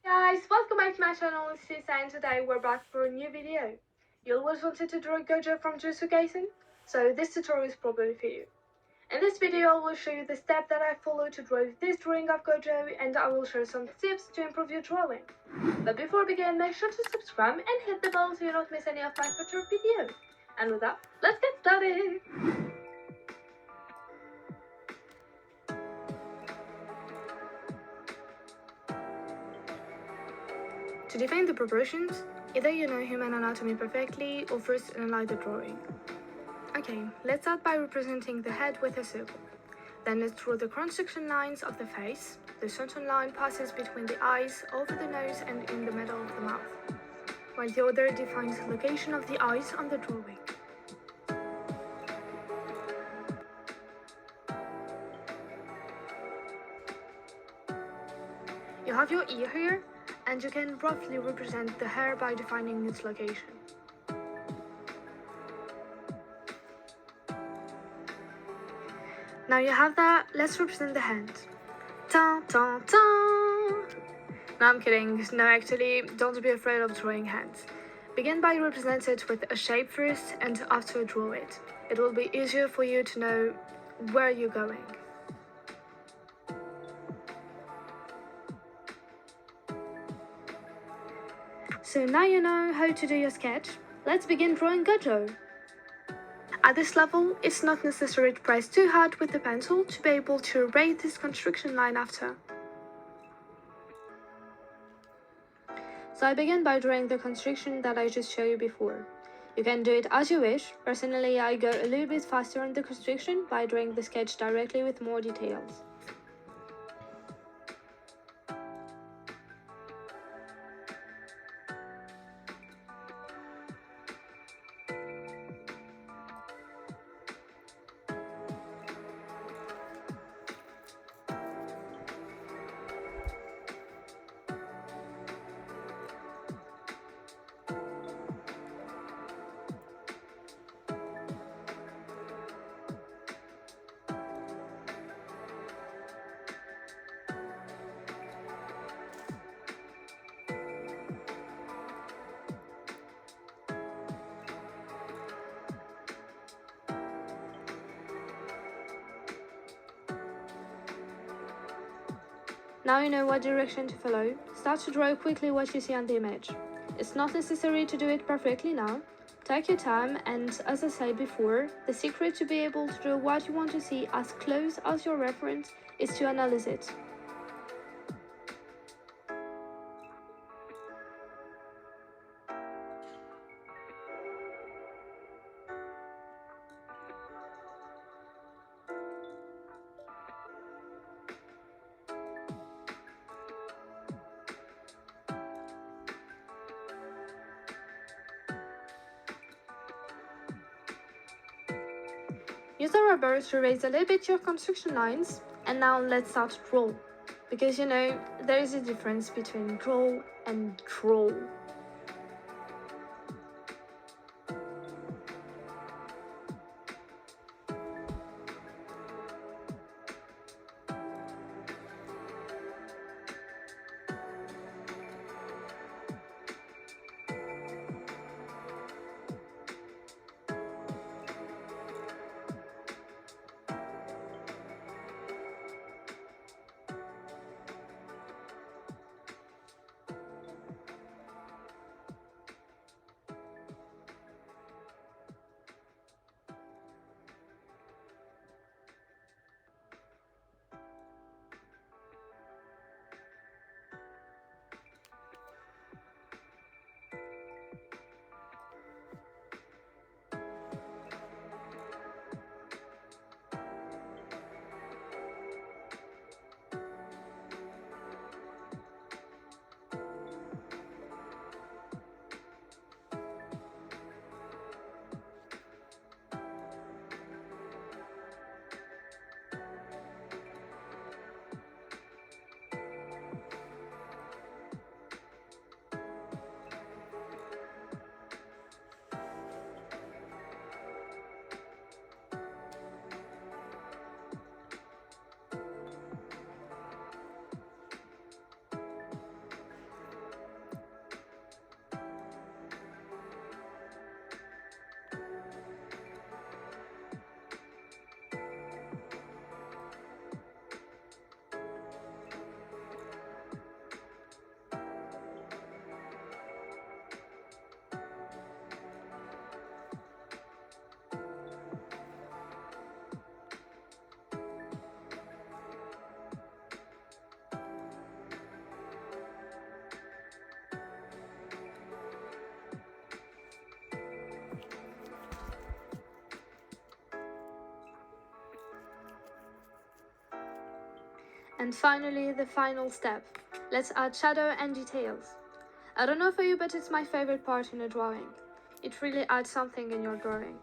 Guys, welcome back to my channel, it's Sis, and today we're back for a new video. You always wanted to draw Gojo from Jujutsu Kaisen, so this tutorial is probably for you. In this video I will show you the step that I follow to draw this drawing of Gojo, and I will share some tips to improve your drawing. But before we begin, make sure to subscribe and hit the bell so you don't miss any of my future videos. And with that, let's get started! To define the proportions, either you know human anatomy perfectly or first analyze the drawing. Okay, let's start by representing the head with a circle. Then let's draw the cross-section lines of the face. The certain line passes between the eyes, over the nose and in the middle of the mouth, while the other defines the location of the eyes on the drawing. You have your ear here, and you can roughly represent the hair by defining its location. Now you have that, let's represent the hand. Ta ta ta! No, I'm kidding. No, actually, don't be afraid of drawing hands. Begin by representing it with a shape first, and after draw it. It will be easier for you to know where you're going. So now you know how to do your sketch. Let's begin drawing Gojo. At this level, it's not necessary to press too hard with the pencil to be able to erase this construction line after. So I begin by drawing the construction that I just showed you before. You can do it as you wish. Personally, I go a little bit faster on the construction by drawing the sketch directly with more details. Now you know what direction to follow. Start to draw quickly what you see on the image. It's not necessary to do it perfectly now. Take your time, and as I said before, the secret to be able to draw what you want to see as close as your reference is to analyze it. Use the rubber to erase a little bit your construction lines, and now let's start to draw. Because you know, there is a difference between draw and draw. And finally, the final step. Let's add shadow and details. I don't know for you, but it's my favorite part in a drawing. It really adds something in your drawing.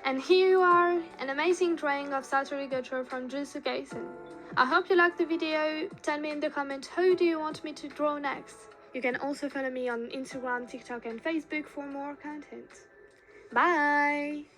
And here you are, an amazing drawing of Satoru Gojo from Jujutsu Kaisen. I hope you liked the video. Tell me in the comments who do you want me to draw next. You can also follow me on Instagram, TikTok and Facebook for more content. Bye!